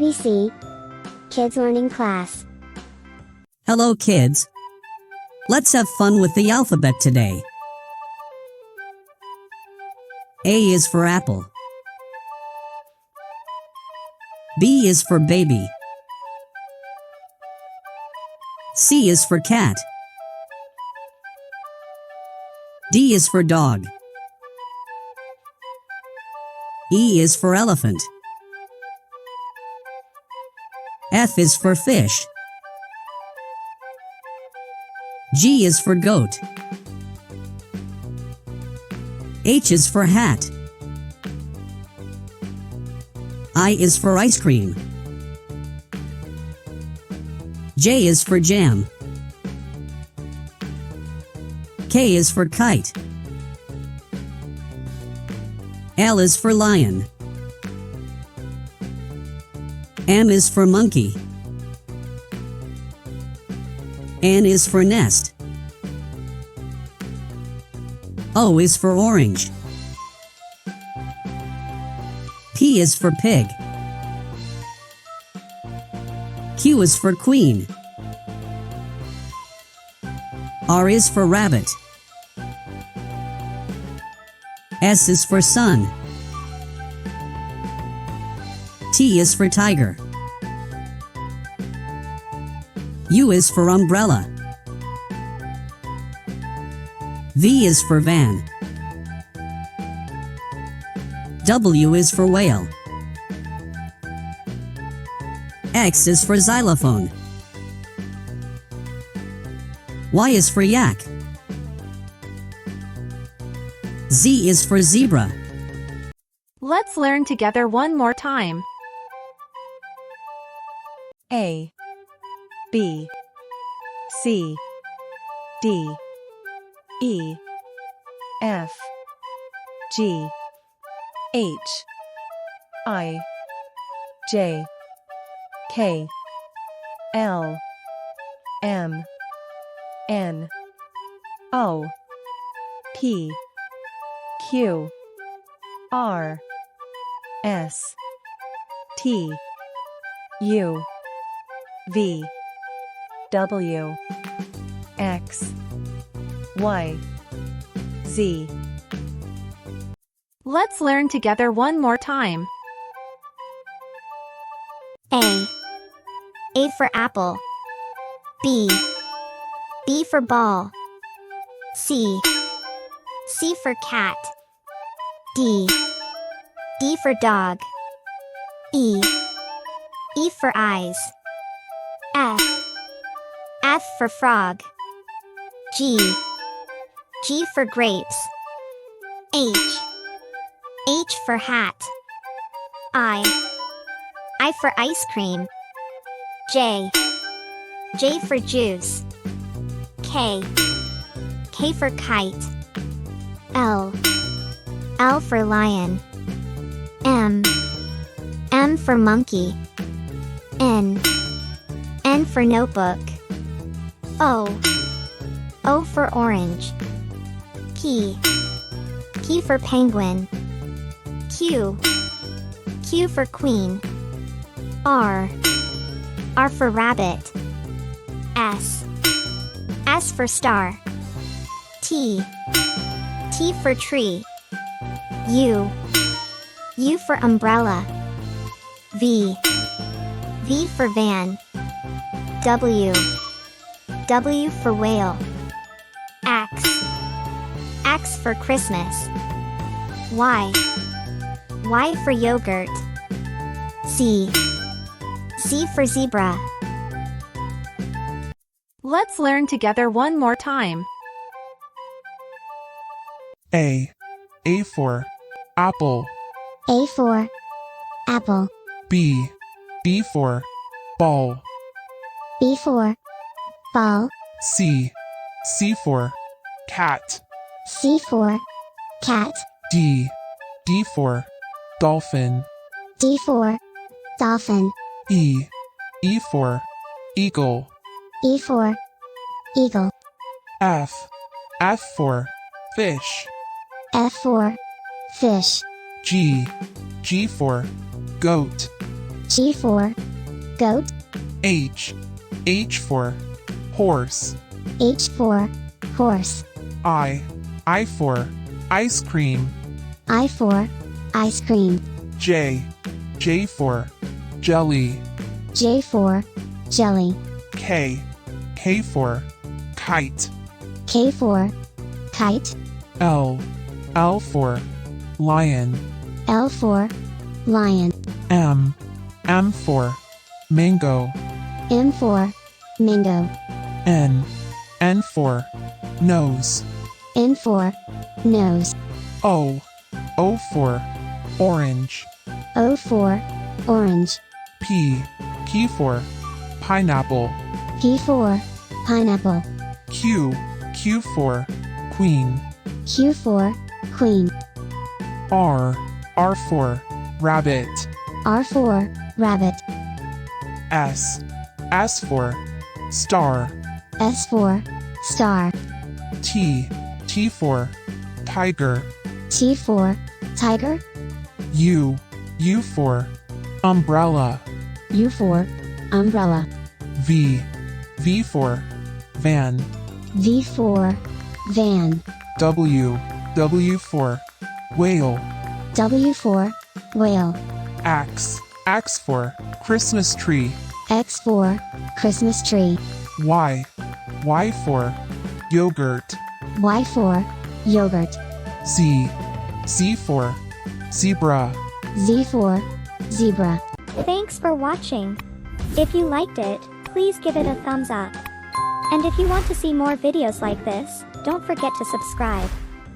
ABC Kids Learning Class. Hello kids. Let's have fun with the alphabet today. A is for apple. B is for baby. C is for cat. D is for dog. E is for elephant. F is for fish. G is for goat. H is for hat. I is for ice cream. J is for jam. K is for kite. L is for lion. M is for monkey. N is for nest. O is for orange. P is for pig. Q is for queen. R is for rabbit. S is for sun. T is for tiger. U is for umbrella. V is for van. W is for whale. X is for xylophone. Y is for yak. Z is for zebra. Let's learn together one more time. A, B, C, D, E, F, G, H, I, J, K, L, M, N, O, P, Q, R, S, T, U, V, W, X, Y, Z. Let's learn together one more time. A for apple. B for ball. C for cat. D for dog. E for eyes. F for frog. G for grapes. H for hat. I for ice cream. J for juice. K for kite. L for lion. M for monkey. N for notebook. O for orange. P for penguin. Q for queen. R for rabbit. S for star. T for tree. U for umbrella. V for van. W for whale. X for Christmas. Y for yogurt. Z for zebra. Let's learn together one more time. A for apple. A for apple. B for ball. B for ball. C for cat. C for cat. D for dolphin. D for dolphin. E for eagle. E for eagle. F for fish. F for fish. G for goat. G for goat, H. H for horse. H for horse, I for ice cream. I for ice cream, J. J for jelly. J for jelly, K. K for kite. K for kite, L. L for lion. L for lion, M. M for mango. M for mango, N. N for nose. N for nose, O. O for orange. O for orange, P. P for pineapple. P for pineapple, Q. Q for queen. Q for queen, R. R for rabbit. R for rabbit, S. S for star. S for star, T. T for tiger. T for tiger, U. U for umbrella. U for umbrella, V. V for van. V for van, W. W for whale. W for whale, X. X for Christmas tree. X for Christmas tree, Y. Y for yogurt. Y for yogurt, Z. Z for zebra. Z for zebra. Thanks for watching. If you liked it, please give it a thumbs up. And if you want to see more videos like this, don't forget to subscribe.